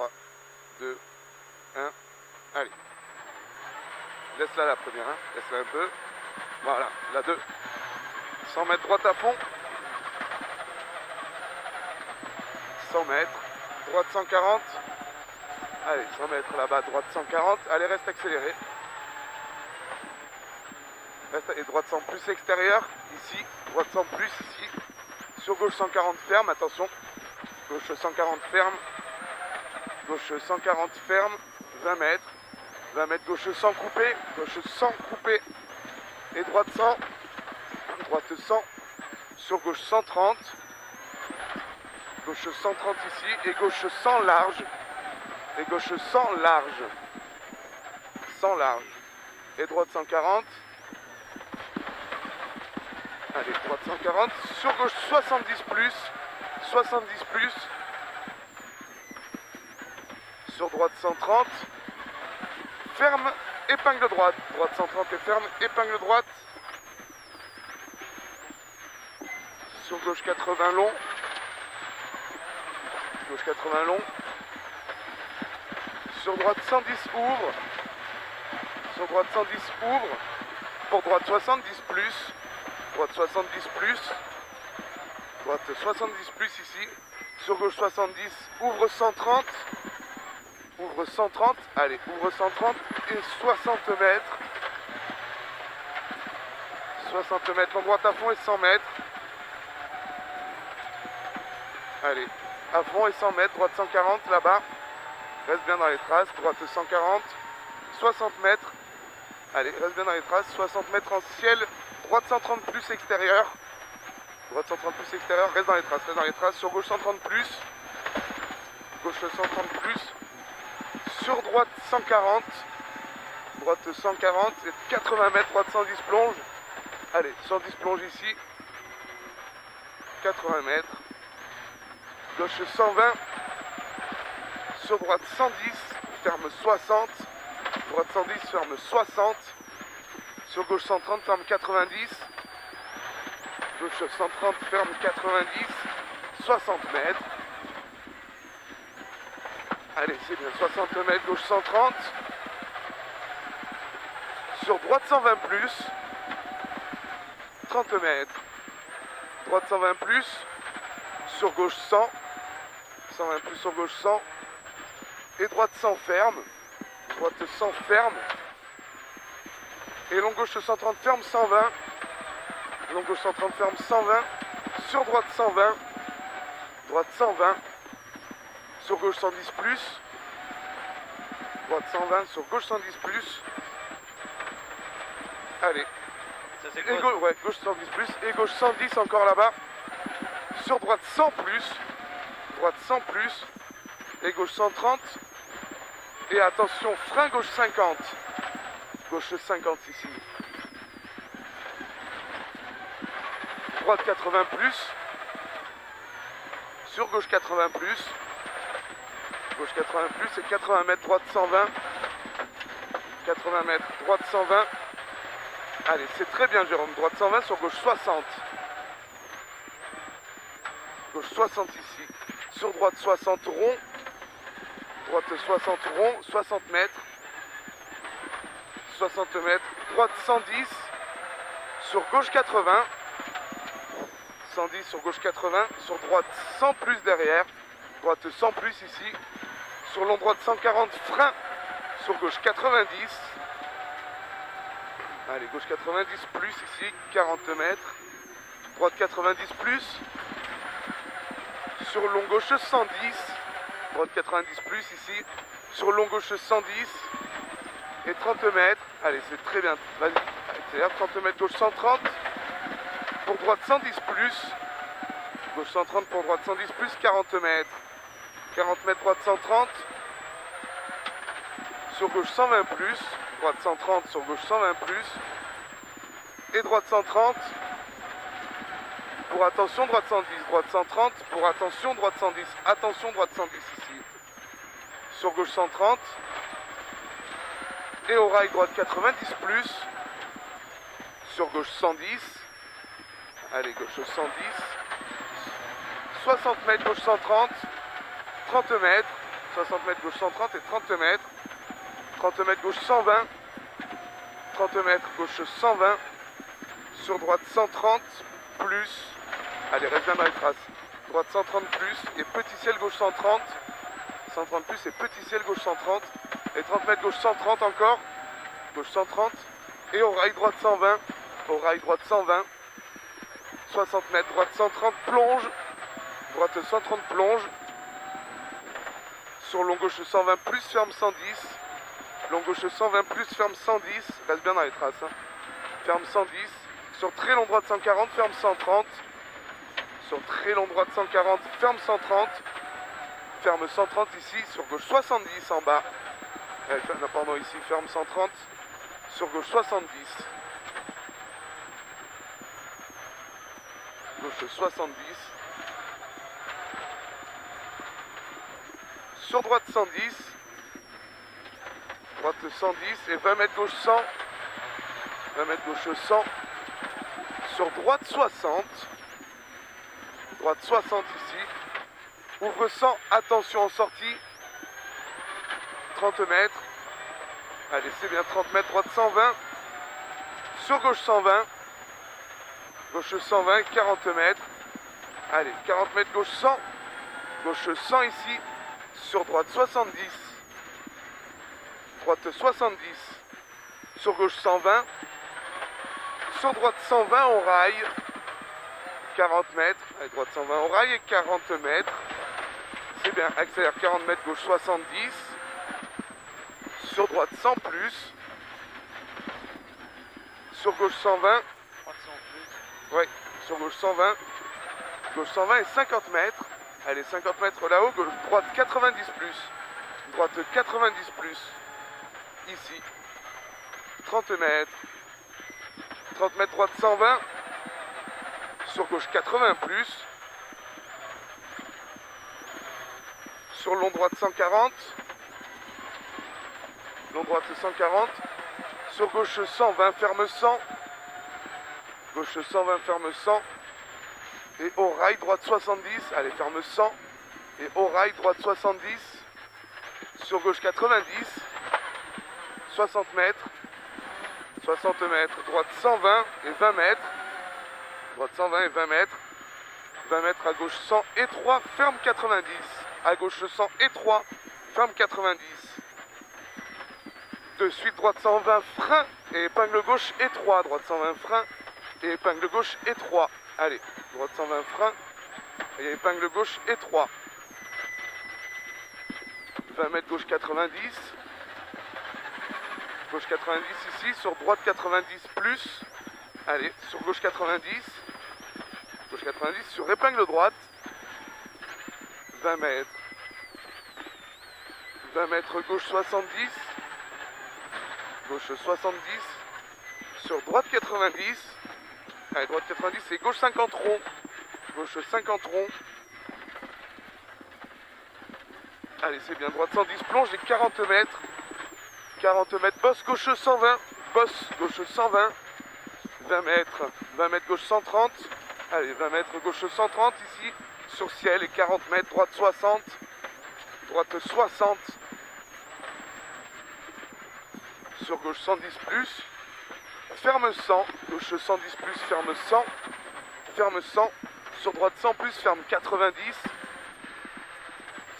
3, 2, 1, allez. Laisse-la la première, hein. Laisse-la un peu. Voilà, la 2. 100 mètres droite à fond. 100 mètres, droite 140. Allez, 100 mètres là-bas, droite 140. Allez, reste accéléré. Reste, et droite 100 plus extérieur, ici. Droite 100 plus, ici. Sur gauche 140 ferme, attention. Gauche 140 ferme. Gauche 140 ferme. 20 mètres. 20 mètres, gauche 100 coupé. Gauche 100 coupé. Et droite 100. Droite 100. Sur gauche 130. Gauche 130 ici. Et gauche 100 large. Et gauche 100 large. 100 large. Et droite 140. Allez, droite 140. Sur gauche 70 plus. 70 plus. Sur droite 130. Ferme, épingle droite. Droite 130 et ferme, épingle droite. Sur gauche 80 long. Gauche 80 long. Sur droite 110 ouvre. Sur droite 110 ouvre. Pour droite 70 plus. Droite 70 plus. Droite 70 plus ici. Sur gauche 70. Ouvre 130. Ouvre 130. Allez, ouvre 130 et 60 mètres. 60 mètres en droite à fond et 100 mètres. Allez, à fond et 100 mètres. Droite 140 là-bas. Reste bien dans les traces. Droite 140. 60 mètres. Allez, reste bien dans les traces. 60 mètres en ciel. Droite 130 plus extérieur. Droite 130 plus extérieur. Reste dans les traces. Reste dans les traces. Sur gauche 130 plus. Gauche 130 plus. Sur droite 140. Droite 140. Et 80 mètres. Droite 110 plonge. Allez, 110 plonge ici. 80 mètres. Gauche 120. Sur droite 110. Ferme 60. Droite 110. Ferme 60. Sur gauche 130, ferme 90. Gauche 130, ferme 90. 60 mètres. Allez, c'est bien. 60 mètres, gauche 130. Sur droite 120 plus. 30 mètres. Droite 120 plus. Sur gauche 100. 120 plus sur gauche 100. Et droite 100 ferme. Droite 100 ferme. Et long gauche 130 ferme 120. Long gauche 130 ferme 120. Sur droite 120. Droite 120. Sur gauche 110 plus. Droite 120. Sur gauche 110 plus. Allez. Ça c'est Et quoi? ouais, gauche 110 plus. Et gauche 110 encore là-bas. Sur droite 100 plus. Droite 100 plus. Et gauche 130. Et attention, frein gauche 50. Gauche 50 ici. Droite 80 plus. Sur gauche 80 plus. Gauche 80 plus et 80 mètres, droite 120. 80 mètres, droite 120. Allez, c'est très bien Jérôme. Droite 120 sur gauche 60. Gauche 60 ici. Sur droite 60 rond. Droite 60 rond, 60 mètres. 60 mètres, droite 110, sur gauche 80, 110 sur gauche 80, sur droite 100 plus derrière, droite 100 plus ici, sur long droite 140, frein, sur gauche 90, allez gauche 90 plus ici, 40 mètres, droite 90 plus, sur long gauche 110, droite 90 plus ici, sur long gauche 110, et 30 mètres, allez c'est très bien, vas-y, accélère, 30 mètres, gauche 130, pour droite 110 plus, gauche 130 pour droite 110 plus, 40 mètres, 40 mètres, droite 130, sur gauche 120 plus, droite 130 sur gauche 120 plus, et droite 130, pour attention droite 110, droite 130, pour attention droite 110, attention droite 110 ici, sur gauche 130, et au rail droite 90 plus, sur gauche 110, allez gauche 110, 60 mètres gauche 130, 30 mètres, 60 mètres gauche 130 et 30 mètres. 30 mètres gauche 120. 30 mètres gauche 120. Sur droite 130 plus. Allez, reste bien dans les traces. Droite 130 plus et petit ciel gauche 130. 130 plus et petit ciel gauche 130. Et 30 mètres gauche 130 encore. Gauche 130. Et au rail droite 120. Au rail droite 120. 60 mètres droite 130 plonge. Droite 130 plonge. Sur long gauche 120 plus ferme 110. Long gauche 120 plus ferme 110. Reste bien dans les traces. Hein. Ferme 110. Sur très long droite 140 ferme 130. Sur très long droite 140 ferme 130. Ferme 130 ici. Sur gauche 70 en bas. Non, pardon, ici ferme 130. Sur gauche 70. Gauche 70. Sur droite 110. Droite 110 et 20 mètres gauche 100. 20 mètres gauche 100. Sur droite 60. Droite 60 ici. Ouvre 100. Attention en sortie. 30 mètres. Allez, c'est bien 30 mètres. Droite 120. Sur gauche 120. Gauche 120. 40 mètres. Allez, 40 mètres gauche 100. Gauche 100 ici. Sur droite 70. Droite 70. Sur gauche 120. Sur droite 120 au rail. 40 mètres. Allez, droite 120 au rail et 40 mètres. C'est bien. Accélère 40 mètres. Gauche 70. Sur droite 100 plus. Sur gauche 120. Ouais. Sur gauche 120. Gauche 120 et 50 mètres. Allez, 50 mètres là-haut. Gauche, droite 90 plus. Droite 90 plus. Ici. 30 mètres. 30 mètres droite 120. Sur gauche 80 plus. Sur long droite 140. Long droite 140. Sur gauche 120, ferme 100. Gauche 120, ferme 100. Et au rail droite 70. Allez, ferme 100. Et au rail droite 70. Sur gauche 90. 60 mètres. 60 mètres. Droite 120 et 20 mètres. Droite 120 et 20 mètres. 20 mètres à gauche 100 et 3. Ferme 90. À gauche 100 et 3. Ferme 90. De suite, droite 120, frein et épingle gauche et 3. Droite 120, frein et épingle gauche et 3. Allez, droite 120, frein et épingle gauche et 3. 20 mètres gauche 90. Gauche 90 ici, sur droite 90 plus. Allez, sur gauche 90. Gauche 90, sur épingle droite. 20 mètres. 20 mètres gauche 70. Gauche 70. Sur droite 90. Allez, droite 90 et gauche 50 rond. Gauche 50 rond. Allez, c'est bien. Droite 110 plonge et 40 mètres. 40 mètres. Bosse gauche 120. Bosse gauche 120. 20 mètres. 20 mètres gauche 130. Allez, 20 mètres gauche 130 ici. Sur ciel et 40 mètres. Droite 60. Droite 60. Sur gauche 110 plus. Ferme 100. Gauche 110 plus. Ferme 100. Ferme 100. Sur droite 100 plus. Ferme 90.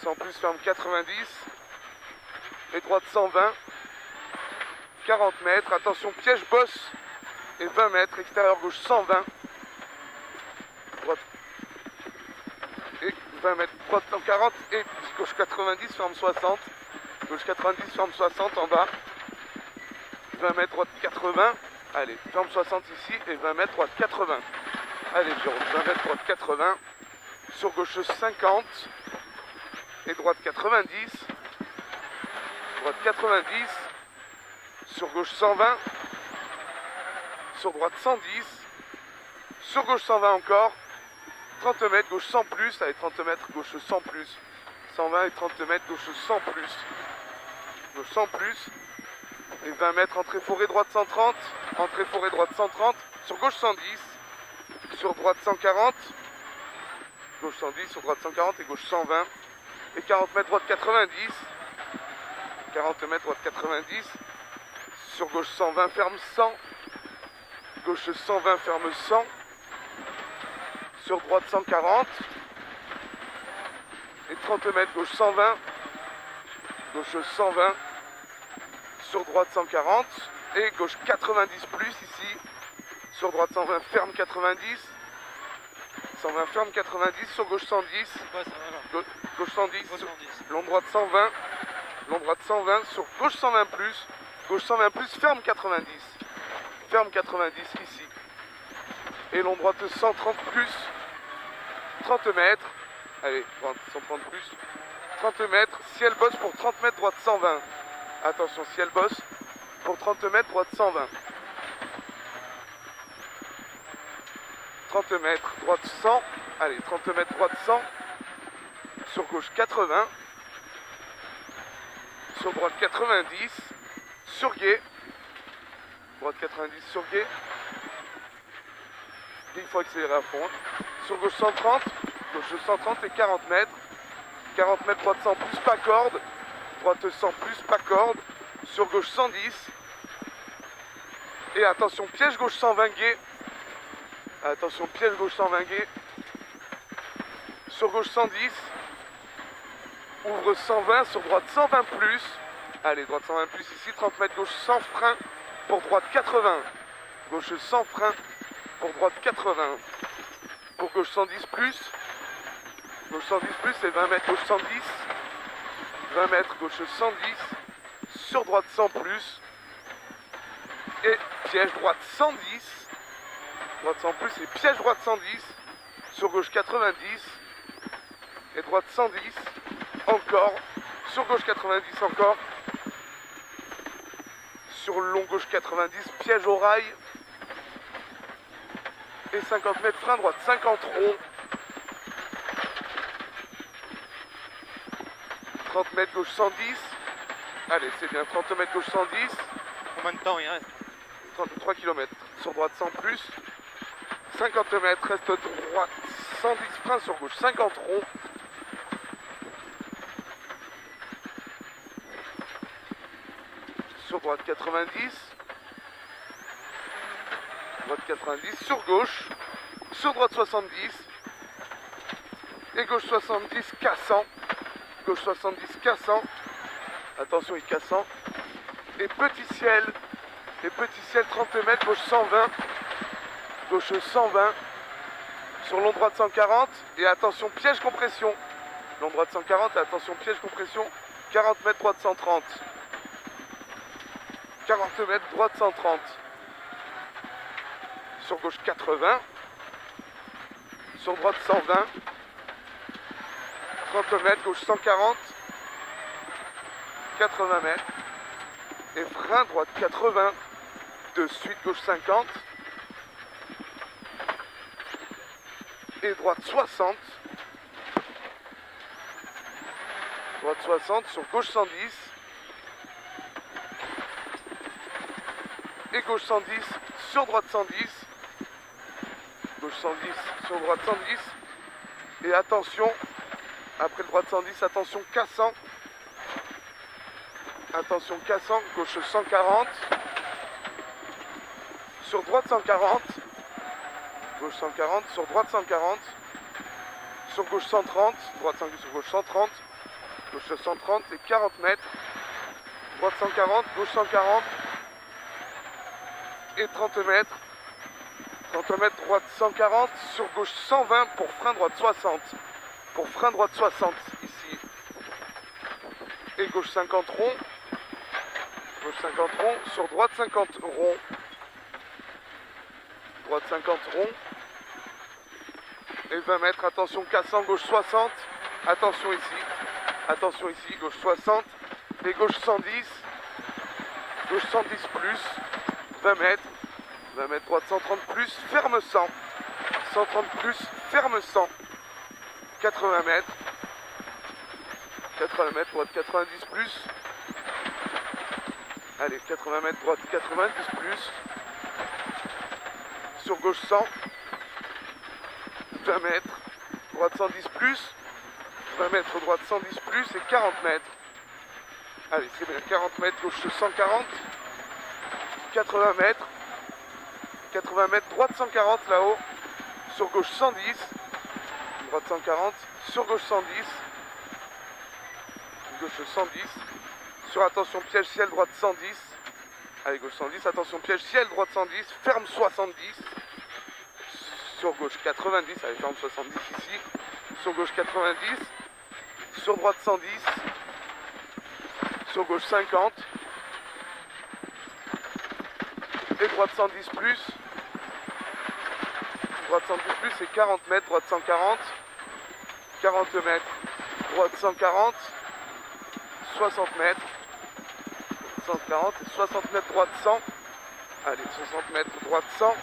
100 plus. Ferme 90. Et droite 120. 40 mètres. Attention, piège bosse. Et 20 mètres. Extérieur gauche 120. Droite. Et 20 mètres. Droite 140. Et gauche 90. Ferme 60. Gauche 90. Ferme 60 en bas. 20 mètres droite 80. Allez, ferme 60 ici et 20 mètres droite 80. Allez, Jérôme, 20 mètres droite 80. Sur gauche 50. Et droite 90. Droite 90. Sur gauche 120. Sur droite 110. Sur gauche 120 encore. 30 mètres, gauche 100 plus. Allez, 30 mètres, gauche 100 plus. 120 et 30 mètres, gauche 100 plus. Gauche 100 plus. Et 20 mètres, entrée forêt droite 130. Entrée forêt droite 130. Sur gauche 110. Sur droite 140. Gauche 110, sur droite 140 et gauche 120. et 40 mètres droite 90. 40 mètres droite 90. Sur gauche 120 ferme 100. Gauche 120 ferme 100. Sur droite 140. Et 30 mètres gauche 120. Gauche 120. Sur droite 140. Et gauche 90 plus ici. Sur droite 120 ferme 90. 120 ferme 90. Sur gauche 110. Ouais, ça va, Gauche 110. Gauche 110. Long droite 120. Long droite 120. Sur gauche 120 plus. Gauche 120 plus ferme 90. Ferme 90 ici. Et long droite 130 plus. 30 mètres. Allez, 130 plus. 30 mètres. Ciel bosse pour 30 mètres droite 120. Attention, ciel bosse pour 30 mètres droite 120. 30 mètres droite 100. Allez, 30 mètres droite 100. Sur gauche 80. Sur droite 90. Sur guet. Droite 90 sur guet. Il faut accélérer à fond. Sur gauche 130. Gauche 130 et 40 mètres. 40 mètres droite 100 plus pas corde. Droite 100 plus pas corde. Sur gauche 110. Et attention, piège gauche 120 guet. Attention, piège gauche 120 guet. Sur gauche 110. Ouvre 120, sur droite 120 plus. Allez, droite 120 plus ici, 30 mètres gauche sans frein pour droite 80. Gauche sans frein pour droite 80. Pour gauche 110 plus. Gauche 110 plus et 20 mètres gauche 110. 20 mètres gauche 110. Sur droite 100 plus. Et piège droite 110. Droite 100 plus et piège droite 110. Sur gauche 90. Et droite 110. Encore. Sur gauche 90 encore. Sur long gauche 90. Piège au rail. Et 50 mètres frein droite 50 rond. 30 mètres gauche 110. Allez, c'est bien. 30 mètres gauche 110. Combien de temps il reste? 33 km. Sur droite 100 plus. 50 mètres. Reste droite 110 frein sur gauche 50 rond. Sur droite 90. Droite 90. Sur gauche. Sur droite 70. Et gauche 70 cassant. Gauche 70 cassant. Attention, il cassant. Et petit ciel. Et petit ciel 30 mètres. Gauche 120. Gauche 120. Sur long droite 140. Et attention, piège compression. Long droite 140. Et attention, piège compression. 40 mètres droite 130. 40 mètres droite 130. Sur gauche 80. Sur droite 120. 30 mètres, gauche 140. 80 mètres. Et frein droite 80. De suite gauche 50. Et droite 60. Droite 60 sur gauche 110. Et gauche 110 sur droite 110. Gauche 110 sur droite 110. Et attention, après le droite 110, attention cassant. Attention cassant, gauche 140. Sur droite 140. Gauche 140, sur droite 140. Sur gauche 130, droite 140, sur gauche 130. Gauche 130 et 40 mètres. Droite 140, gauche 140. Et 30 mètres. 30 mètres, droite 140. Sur gauche 120 pour frein droite 60. Pour frein droite 60 ici. Et gauche 50 rond. Gauche 50 rond. Sur droite 50 rond. Droite 50 rond. Et 20 mètres. Attention cassant. Gauche 60. Attention ici. Attention ici. Gauche 60. Et gauche 110. Gauche 110 plus. 20 mètres. 20 mètres droite 130 plus. Ferme 100. 130 plus. Ferme 100. 80 mètres. 80 mètres droite 90 plus. Allez, 80 mètres droite 90 plus. Sur gauche 100. 20 mètres. Droite 110 plus. 20 mètres, droite 110 plus et 40 mètres. Allez, c'est bien, 40 mètres, gauche 140. 80 mètres. 80 mètres, droite 140 là-haut. Sur gauche 110. Droite 140. Sur gauche 110. Gauche 110. Sur attention piège ciel, droite 110. Allez, gauche 110. Attention piège ciel, droite 110. Ferme 70. Sur gauche 90. Allez, ferme 70 ici. Sur gauche 90. Sur droite 110. Sur gauche 50. Et droite 110 plus. Droite 110 plus et 40 mètres. Droite 140. 40 mètres. Droite 140. 60 mètres. 140 et 60 mètres droite 100. Allez, 60 mètres droite 100.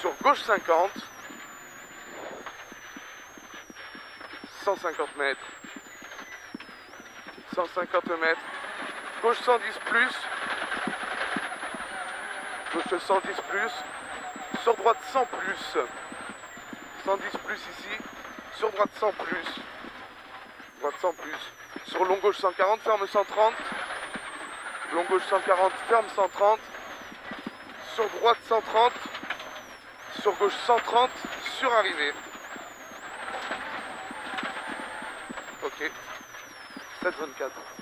Sur gauche 50. 150 mètres. 150 mètres. Gauche 110 plus. Gauche 110 plus. Sur droite 100 plus. 110 plus ici. Sur droite 100 plus. Droite 100 plus. Sur long gauche 140, ferme 130. Long gauche 140, ferme 130. Sur droite 130. Sur gauche 130. Sur arrivée. Ok. 7,24.